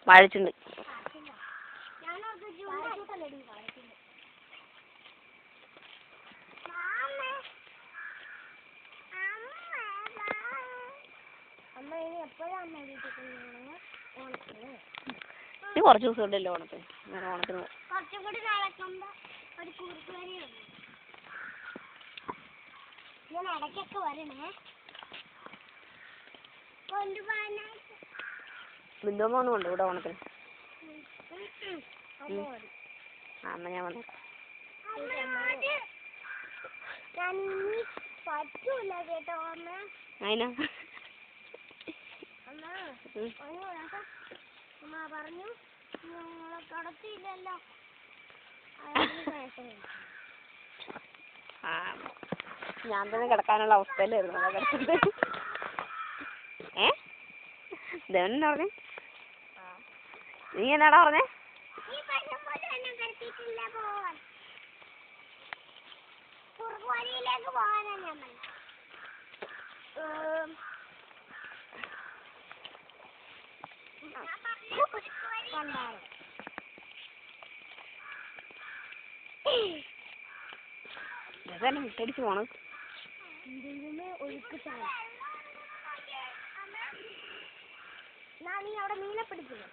വാഴച്ചുണ്ട്. ഇനി കുറച്ച് ദിവസം ഉണ്ടല്ലോ ഓണത്തിന്. ഓണത്തിന് ഇടയ്ക്കൊക്കെ വരണേ. ബിന്ദുമ്മൊന്നും ഉണ്ട് ഇവിടെ ഓണത്തിന്. എന്നാ ഞാൻ വന്നേക്കാം. പറ്റൂല കേട്ടോ അമ്മ. അതിനാ അമ്മ പറഞ്ഞു കടത്തിയില്ലല്ലോ. ഞാൻ തന്നെ കിടക്കാനുള്ള അവസ്ഥയിലായിരുന്നു. ദേവനെന്നാ പറഞ്ഞേ? നീ എന്നാടാ പറഞ്ഞേ? ഇതന്നെ മുട്ടടിച്ച് പോണത്. നീ അവിടെ മീനെ പിടിക്കില്ലേ?